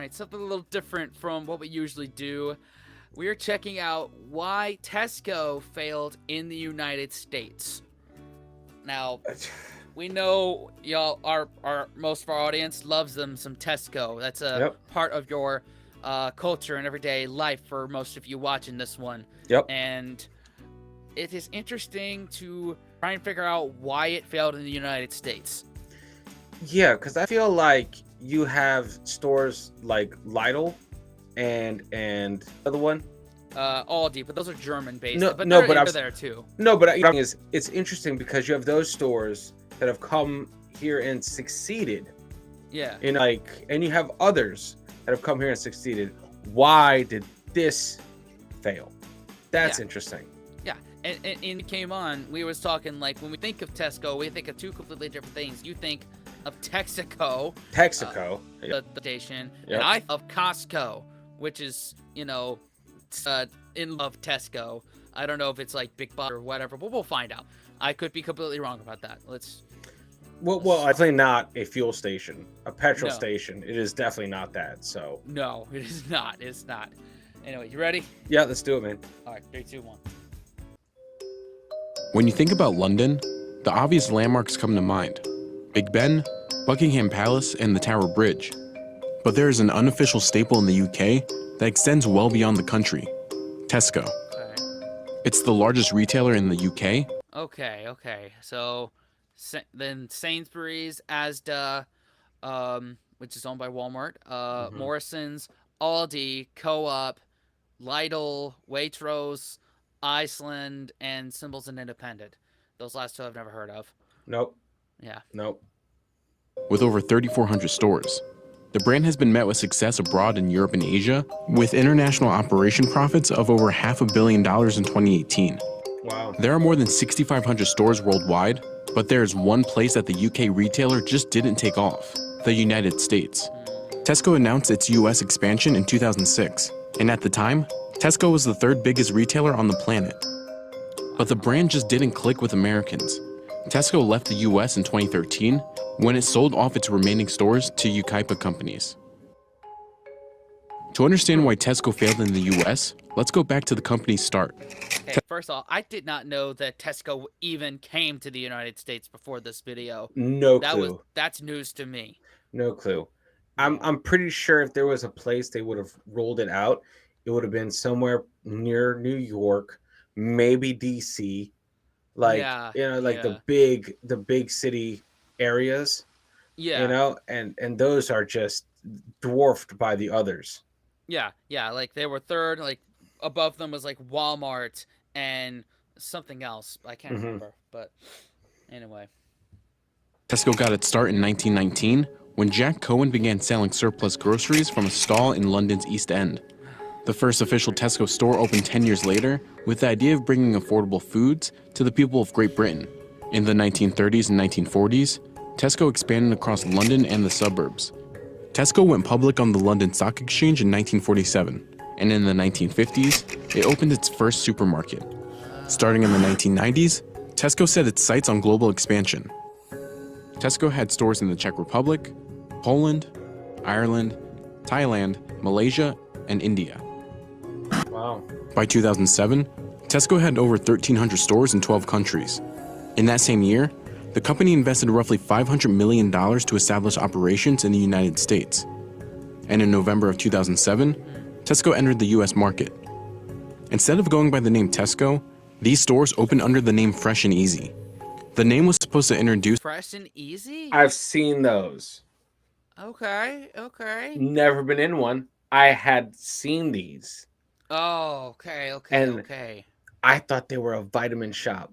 right, something a little different from what we usually do. We are checking out why Tesco failed in the United States. Now, we know y'all, our most of our audience loves them some Tesco. That's a Yep. part of your culture and everyday life for most of you watching this one. Yep. And it is interesting to try and figure out why it failed in the United States. Yeah, because I feel like you have stores like Lidl and the other one. Aldi, but those are German based. No, but no, they're but into there too. No, but it's interesting because you have those stores that have come here and succeeded. Yeah. And you have others that have come here and succeeded. Why did this fail? That's interesting. Yeah, and it came on. We was talking like when we think of Tesco, we think of two completely different things. You think of Texaco, Yep. the station, Yep. and I of Costco, which is in love Tesco. I don't know if it's like Big Box or whatever, but we'll find out. I could be completely wrong about that. Well, definitely not a fuel station, a petrol No. station. It is definitely not that. So No, it is not. It's not. Anyway, you ready? yeah, let's do it, man. All right, 3, 2, 1. When you think about London, the obvious landmarks come to mind: Big Ben, Buckingham Palace, and the Tower Bridge. But there is an unofficial staple in the UK that extends well beyond the country: Tesco. Okay. It's the largest retailer in the UK. Okay. So then Sainsbury's, Asda, which is owned by Walmart, Morrison's, Aldi, Co-op, Lidl, Waitrose, Iceland, and Symbols and Independent. Those last two I've never heard of. Nope. Yeah. Nope. With over 3,400 stores. The brand has been met with success abroad in Europe and Asia, with international operation profits of over $500 million in 2018. Wow. There are more than 6,500 stores worldwide, but there is one place that the UK retailer just didn't take off: the United States. Tesco announced its US expansion in 2006, and at the time, Tesco was the third biggest retailer on the planet. But the brand just didn't click with Americans. Tesco left the US in 2013 when it sold off its remaining stores to Yucaipa companies. To understand why Tesco failed in the US, let's go back to the company's start. Okay, first of all, I did not know that Tesco even came to the United States before this video. No clue. That's news to me. No clue. I'm pretty sure if there was a place they would have rolled it out, it would have been somewhere near New York, maybe DC, the big city areas. Yeah. And those are just dwarfed by the others. Yeah, like they were third, like above them was like Walmart and something else. I can't remember, but anyway. Tesco got its start in 1919 when Jack Cohen began selling surplus groceries from a stall in London's East End. The first official Tesco store opened 10 years later with the idea of bringing affordable foods to the people of Great Britain. In the 1930s and 1940s, Tesco expanded across London and the suburbs. Tesco went public on the London Stock Exchange in 1947, and in the 1950s, it opened its first supermarket. Starting in the 1990s, Tesco set its sights on global expansion. Tesco had stores in the Czech Republic, Poland, Ireland, Thailand, Malaysia, and India. Wow. By 2007, Tesco had over 1,300 stores in 12 countries. In that same year, the company invested roughly $500 million to establish operations in the United States. And in November of 2007, Tesco entered the US market. Instead of going by the name Tesco, these stores opened under the name Fresh and Easy. The name was supposed to introduce... Fresh and Easy? I've seen those. Okay. Never been in one. I had seen these. Oh, okay. I thought they were a vitamin shop.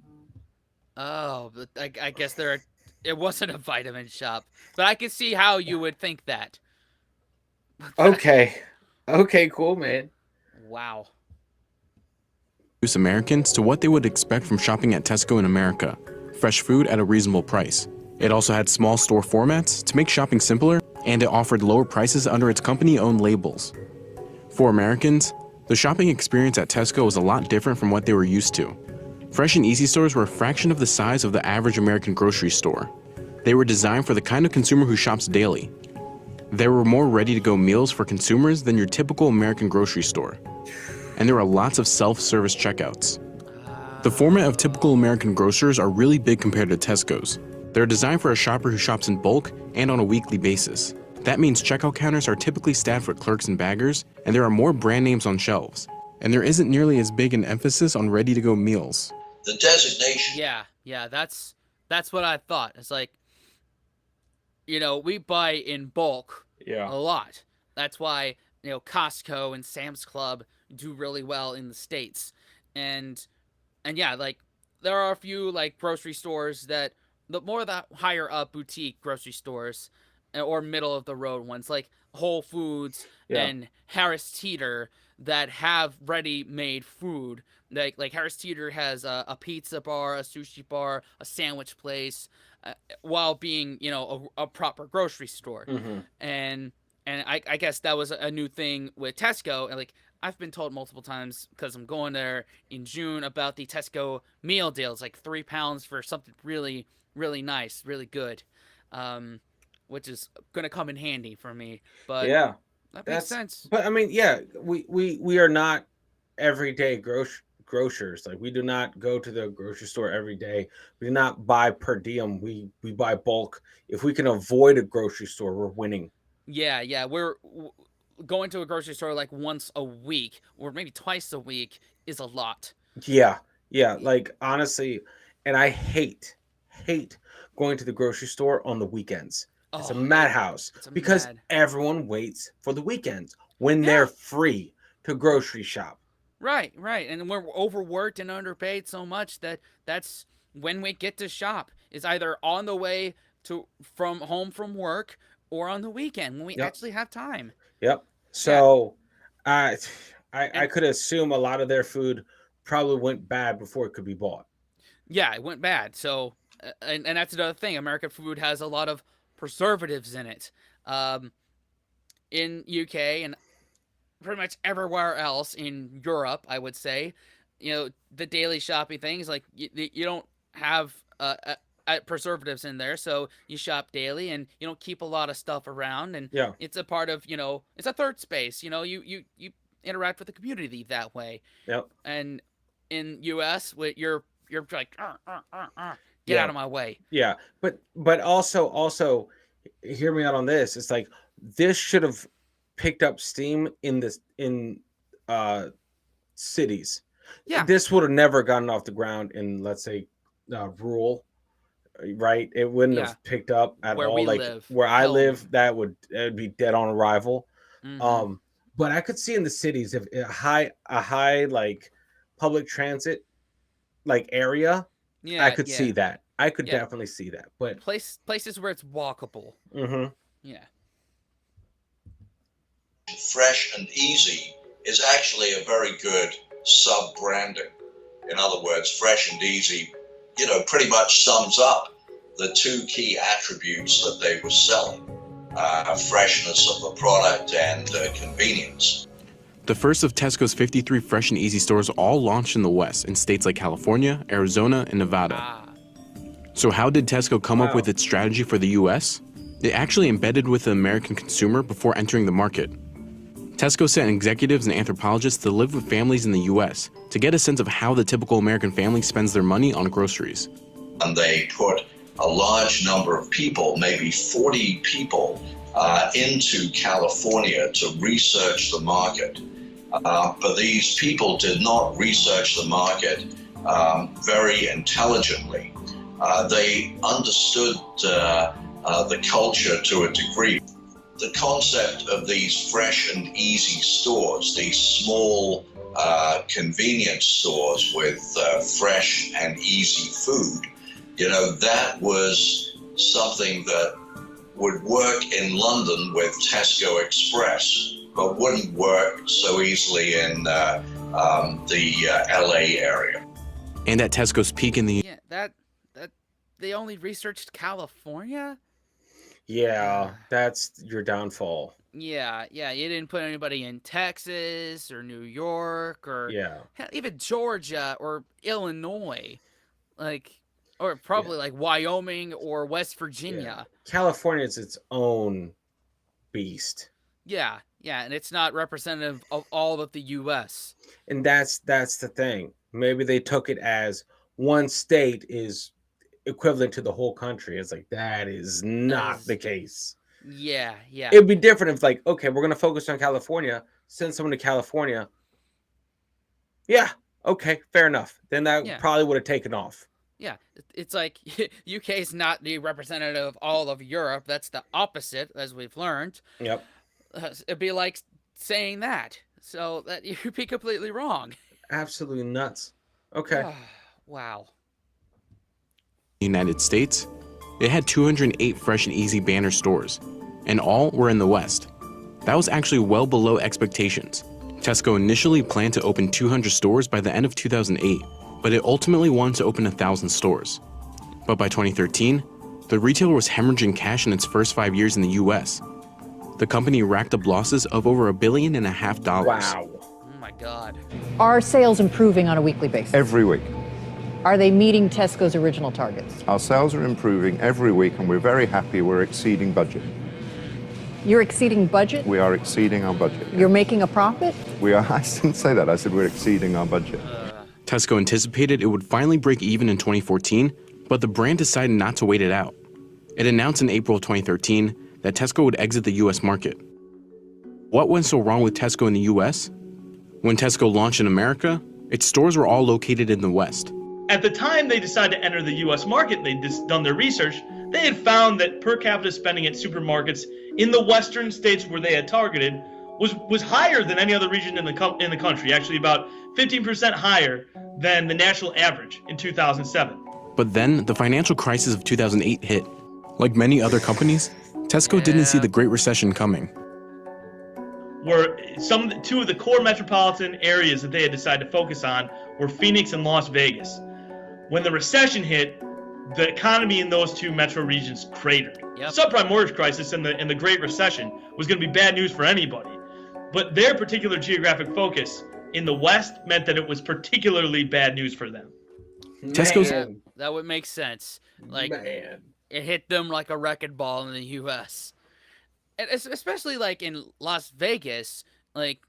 Oh, but I guess it wasn't a vitamin shop, but I can see how you would think that. Okay, cool, man. Wow. Americans to what they would expect from shopping at Tesco in America: fresh food at a reasonable price. It also had small store formats to make shopping simpler, and it offered lower prices under its company-owned labels. For Americans, the shopping experience at Tesco was a lot different from what they were used to. Fresh and Easy stores were a fraction of the size of the average American grocery store. They were designed for the kind of consumer who shops daily. There were more ready-to-go meals for consumers than your typical American grocery store. And there were lots of self-service checkouts. The format of typical American grocers are really big compared to Tesco's. They're designed for a shopper who shops in bulk and on a weekly basis. That means checkout counters are typically staffed with clerks and baggers, and there are more brand names on shelves. And there isn't nearly as big an emphasis on ready-to-go meals. The designation. Yeah, that's what I thought. It's like, we buy in bulk a lot. That's why, Costco and Sam's Club do really well in the States. And yeah, like, there are a few, like, grocery stores that, the more the higher up boutique grocery stores, or middle of the road ones, like Whole Foods and Harris Teeter, that have ready-made food. Like Harris Teeter has a pizza bar, a sushi bar, a sandwich place, while being, a proper grocery store. Mm-hmm. And I guess that was a new thing with Tesco. And, like, I've been told multiple times, because I'm going there in June, about the Tesco meal deals, like £3 for something really, really nice, really good, which is going to come in handy for me. But yeah, that makes sense. But I mean, yeah, we are not everyday grocers. Like, we do not go to the grocery store every day. We do not buy per diem. We buy bulk. If we can avoid a grocery store, we're winning. Yeah, we're going to a grocery store like once a week or maybe twice a week is a lot. Yeah. Like, honestly, and I hate going to the grocery store on the weekends. It's a madhouse because everyone waits for the weekends when they're free to grocery shop. Right. And we're overworked and underpaid so much that's when we get to shop. Is either on the way from home from work or on the weekend when we actually have time. Yep. So I could assume a lot of their food probably went bad before it could be bought. Yeah, it went bad. So, and that's another thing. American food has a lot of preservatives in it. In UK and pretty much everywhere else in Europe, I would say, the daily shopping thing is like you don't have preservatives in there, so you shop daily and you don't keep a lot of stuff around, and it's a part of, it's a third space. You interact with the community that way. Yep. And in US, you're like, get out of my way. Yeah, but also hear me out on this. It's like, this should have picked up steam in cities. Yeah, this would have never gotten off the ground in, let's say, rural, right? It wouldn't have picked up at all. Like, where I live, it would be dead on arrival. Mm-hmm. But I could see in the cities, if a high like public transit like area, I could see that. I could definitely see that. But places where it's walkable. Mm-hmm. Yeah. Fresh and easy is actually a very good sub-branding. In other words, fresh and easy, pretty much sums up the two key attributes that they were selling: freshness of the product and convenience. The first of Tesco's 53 Fresh and Easy stores all launched in the West, in states like California, Arizona, and Nevada. So how did Tesco come up with its strategy for the US? It actually embedded with the American consumer before entering the market. Tesco sent executives and anthropologists to live with families in the US to get a sense of how the typical American family spends their money on groceries. And they put a large number of people, maybe 40 people, into California to research the market. But these people did not research the market very intelligently. They understood the culture to a degree. The concept of these fresh and easy stores, these small convenience stores with fresh and easy food, that was something that would work in London with Tesco Express, but wouldn't work so easily in the LA area. And at Tesco's peak in the... Yeah, that they only researched California? Yeah, that's your downfall. Yeah, you didn't put anybody in Texas or New York or even Georgia or Illinois, or probably like Wyoming or West Virginia. California is its own beast. Yeah, and it's not representative of all of the U.S. And that's the thing. Maybe they took it as one state is equivalent to the whole country. It's like that is not As the case. yeah, It'd be different if like, okay, we're gonna focus on California, send someone to California. Yeah, okay, fair enough. Then that yeah, probably would have taken off. yeah. It's like UK is not the representative of all of Europe. That's the opposite, as we've learned. Yep. It'd be like saying that. So that you'd be completely wrong. Absolutely nuts. Okay. Wow. United States, it had 208 Fresh and Easy banner stores, and all were in the West. That was actually well below expectations. Tesco initially planned to open 200 stores by the end of 2008, but it ultimately wanted to open 1,000 stores. But by 2013, the retailer was hemorrhaging cash in its first 5 years in the US. The company racked up losses of over $1.5 billion. Wow. Oh my God. Are sales improving on a weekly basis? Every week. Are they meeting Tesco's original targets? Our sales are improving every week, and we're very happy we're exceeding budget. You're exceeding budget? We are exceeding our budget. You're making a profit? We are. I didn't say that. I said we're exceeding our budget. Tesco anticipated it would finally break even in 2014, but the brand decided not to wait it out. It announced in April of 2013 that Tesco would exit the US market. What went so wrong with Tesco in the US? When Tesco launched in America, its stores were all located in the West. At the time they decided to enter the US market, they'd done their research, they had found that per capita spending at supermarkets in the western states where they had targeted was higher than any other region in the country, actually about 15% higher than the national average in 2007. But then the financial crisis of 2008 hit. Like many other companies, Tesco didn't see the Great Recession coming. Where two of the core metropolitan areas that they had decided to focus on were Phoenix and Las Vegas. When the recession hit, the economy in those two metro regions cratered. Yep. Subprime mortgage crisis and the Great Recession was going to be bad news for anybody. But their particular geographic focus in the West meant that it was particularly bad news for them. Tesco's That would make sense. Like, Man. it hit them like a wrecking ball in the U.S. And especially like in Las Vegas, like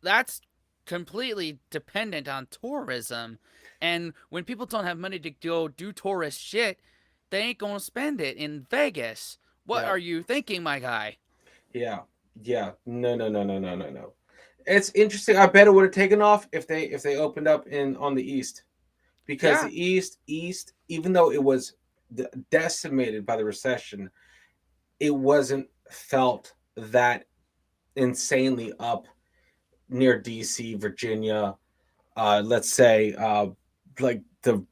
that's completely dependent on tourism. And when people don't have money to go do tourist shit, they ain't gonna spend it in Vegas. What are you thinking, my guy? Yeah. No. It's interesting. I bet it would have taken off if they opened up on the East, because the East, even though it was decimated by the recession, it wasn't felt that insanely up near DC, Virginia. Let's say like the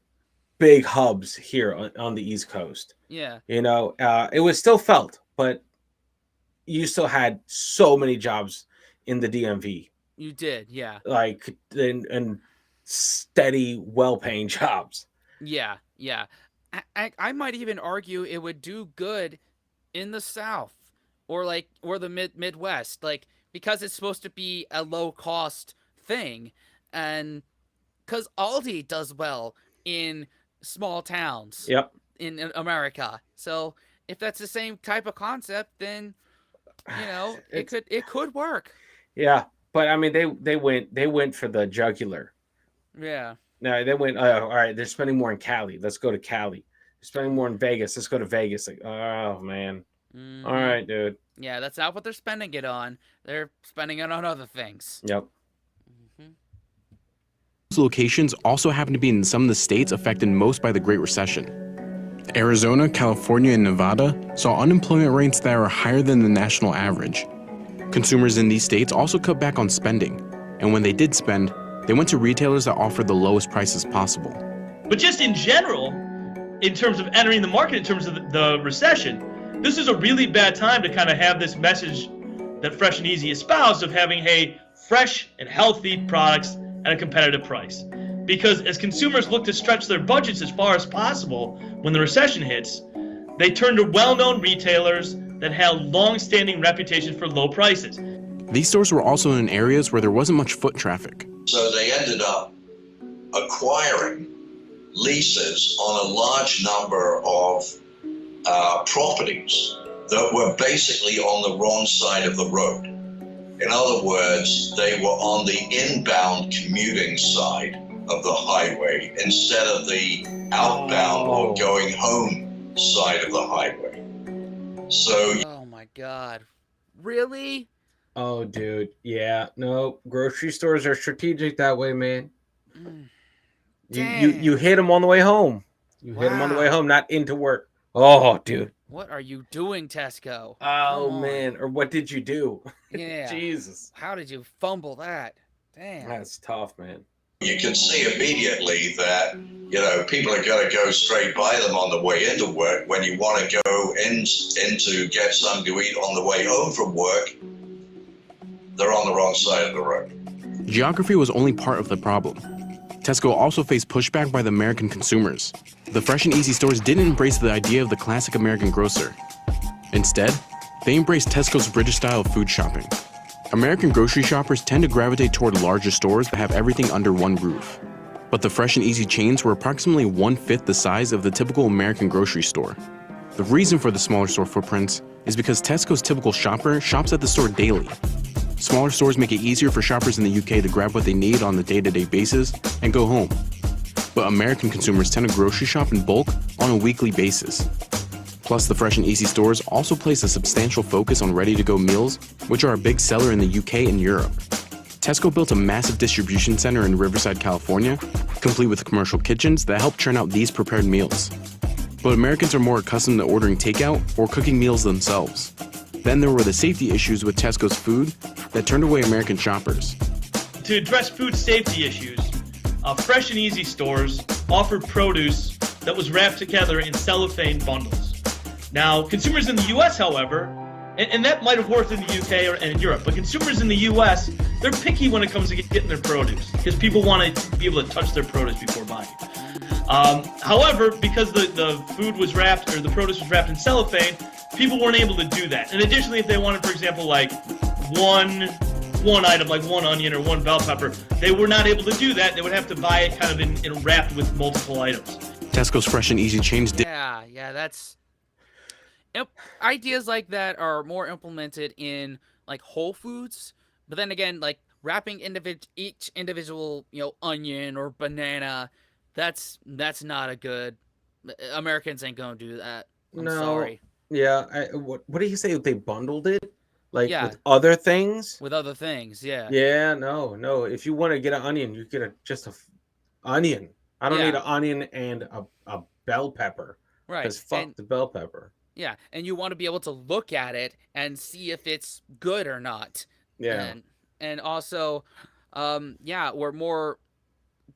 big hubs here on the East Coast. Yeah. It was still felt, but you still had so many jobs in the DMV. You did, yeah. Like and steady, well-paying jobs. Yeah. I might even argue it would do good in the South or the Midwest, like because it's supposed to be a low-cost thing, and because Aldi does well in small towns. Yep. In America. So if that's the same type of concept, then it could work. Yeah, but I mean they went for the jugular. Yeah. No, they went. All right, they're spending more in Cali. Let's go to Cali. They're spending more in Vegas. Let's go to Vegas. Like, oh man. Mm-hmm. All right, dude. Yeah, that's not what they're spending it on. They're spending it on other things. Yep. Those locations also happen to be in some of the states affected most by the Great Recession. Arizona, California, and Nevada saw unemployment rates that are higher than the national average. Consumers in these states also cut back on spending, and when they did spend, they went to retailers that offered the lowest prices possible. But just in general, in terms of entering the market, in terms of the recession, this is a really bad time to kind of have this message that Fresh and Easy espoused of having, hey, fresh and healthy products at a competitive price. Because as consumers look to stretch their budgets as far as possible when the recession hits, they turn to well-known retailers that held long-standing reputations for low prices. These stores were also in areas where there wasn't much foot traffic. So they ended up acquiring leases on a large number of properties that were basically on the wrong side of the road. In other words, they were on the inbound commuting side of the highway instead of the outbound or going home side of the highway. So, oh my God, really? Oh, dude, yeah, no, grocery stores are strategic that way, man. You hit them on the way home. You hit them on the way home, not into work. Oh, dude. What are you doing, Tesco? Oh, man. Or what did you do? Yeah. Jesus. How did you fumble that? Damn. That's tough, man. you can see immediately that, people are going to go straight by them on the way into work. When you want to go in to get something to eat on the way home from work, they're on the wrong side of the road. Geography was only part of the problem. Tesco also faced pushback by the American consumers. The Fresh and Easy stores didn't embrace the idea of the classic American grocer. Instead, they embraced Tesco's British style of food shopping. American grocery shoppers tend to gravitate toward larger stores that have everything under one roof. But the Fresh and Easy chains were approximately 1/5 the size of the typical American grocery store. The reason for the smaller store footprints is because Tesco's typical shopper shops at the store daily. Smaller stores make it easier for shoppers in the UK to grab what they need on a day-to-day basis and go home. But American consumers tend to grocery shop in bulk on a weekly basis. Plus, the Fresh and Easy stores also place a substantial focus on ready-to-go meals, which are a big seller in the UK and Europe. Tesco built a massive distribution center in Riverside, California, complete with commercial kitchens that help churn out these prepared meals. But Americans are more accustomed to ordering takeout or cooking meals themselves. Then there were the safety issues with Tesco's food that turned away American shoppers. To address food safety issues, Fresh and Easy stores offered produce that was wrapped together in cellophane bundles. Now, consumers in the U.S., however, and that might have worked in the UK and in Europe, but consumers in the U.S., they're picky when it comes to getting their produce because people want to be able to touch their produce before buying. However, because the food was wrapped, or the produce was wrapped in cellophane, people weren't able to do that. And additionally, if they wanted, for example, like one item, like one onion or one bell pepper, they were not able to do that. They would have to buy it kind of in wrapped with multiple items. Tesco's Fresh and Easy chains did. Yeah, that's... Ideas like that are more implemented in, like, Whole Foods, but then again, like, wrapping each individual, onion or banana, that's not a good... Americans ain't gonna do that. I'm sorry. Yeah, what did he say? They bundled it? Like, Yeah. with other things? With other things, yeah. Yeah, no. If you want to get an onion, you get just an onion. I don't need an onion and a bell pepper. Right. Because fuck the bell pepper. Yeah, and you want to be able to look at it and see if it's good or not. Yeah. And also, we're more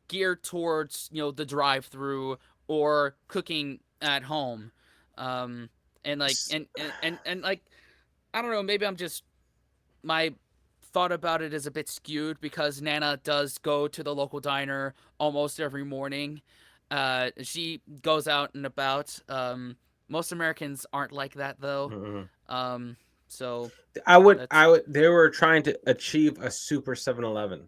geared towards, the drive-through or cooking at home. And like, and like, I don't know, maybe my thought about it is a bit skewed because Nana does go to the local diner almost every morning. She goes out and about. Most Americans aren't like that though. Mm-hmm. So they were trying to achieve a super 7-Eleven.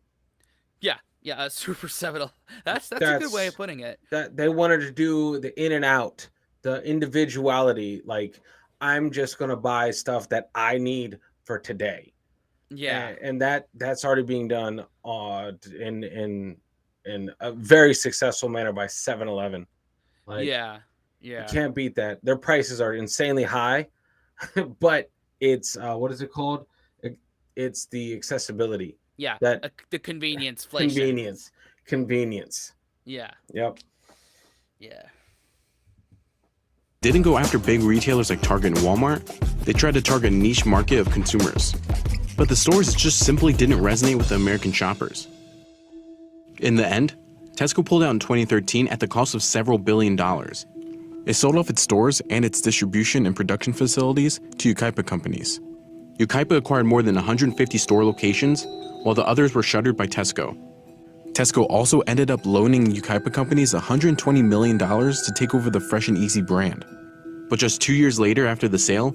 Yeah, a super 7. That's a good way of putting it. That they wanted to do the in and out, the individuality, like I'm just going to buy stuff that I need for today. Yeah. And that's already being done in a very successful manner by 7-Eleven. Like, yeah. You can't beat that. Their prices are insanely high, but it's what is it called? It's the accessibility. Yeah. The convenience. Convenience. Yeah. Yep. Yeah. Didn't go after big retailers like Target and Walmart. They tried to target a niche market of consumers. But the stores just simply didn't resonate with the American shoppers. In the end, Tesco pulled out in 2013 at the cost of several $1 billion. It sold off its stores and its distribution and production facilities to Yucaipa companies. Yucaipa acquired more than 150 store locations, while the others were shuttered by Tesco. Tesco also ended up loaning Yucaipa companies $120 million to take over the Fresh and Easy brand. But just 2 years later after the sale,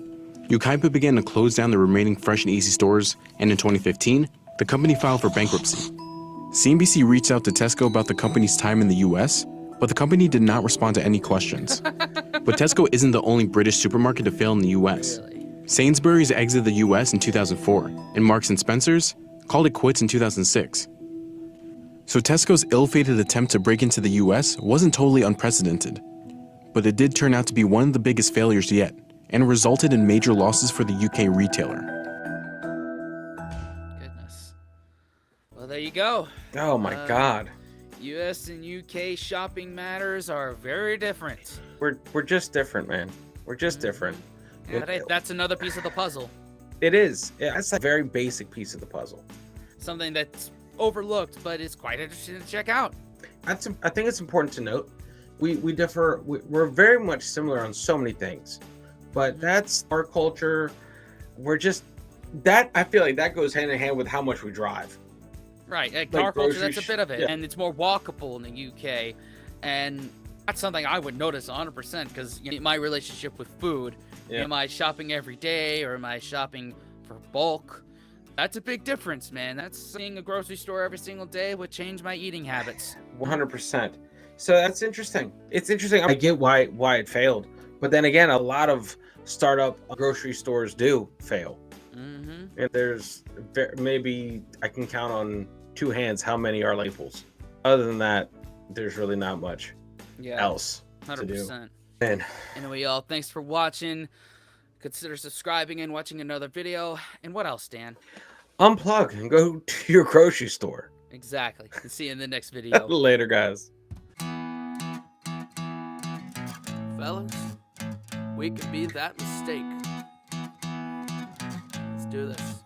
Yucaipa began to close down the remaining Fresh and Easy stores, and in 2015, the company filed for bankruptcy. CNBC reached out to Tesco about the company's time in the US, but the company did not respond to any questions. But Tesco isn't the only British supermarket to fail in the US. Really? Sainsbury's exited the US in 2004, and Marks & Spencer's called it quits in 2006. So Tesco's ill-fated attempt to break into the US wasn't totally unprecedented, but it did turn out to be one of the biggest failures yet, and resulted in major losses for the UK retailer. Goodness. Well, there you go. Oh my God. US and UK shopping matters are very different. We're just different, man. We're just different. Yeah, that's another piece of the puzzle. It is. Yeah, it's a very basic piece of the puzzle. Something that's overlooked, but it's quite interesting to check out. I think it's important to note. We differ. We're very much similar on so many things, but that's our culture. We're just that. I feel like that goes hand in hand with how much we drive. Right, Like car culture, grocery that's a bit of it, yeah. and it's more walkable in the UK, and that's something I would notice 100% because my relationship with food, am I shopping every day or am I shopping for bulk? That's a big difference, man. That's seeing a grocery store every single day would change my eating habits. 100%. So that's interesting. It's interesting. I get why it failed, but then again, a lot of startup grocery stores do fail, and there's maybe I can count on two hands how many are labels. Other than that, there's really not much else 100%. to do. And anyway, y'all, thanks for watching. Consider subscribing and watching another video. And what else, Dan? unplug and go to your grocery store. Exactly. And see you in the next video. Later, guys. Fellas, we could be that mistake. Let's do this.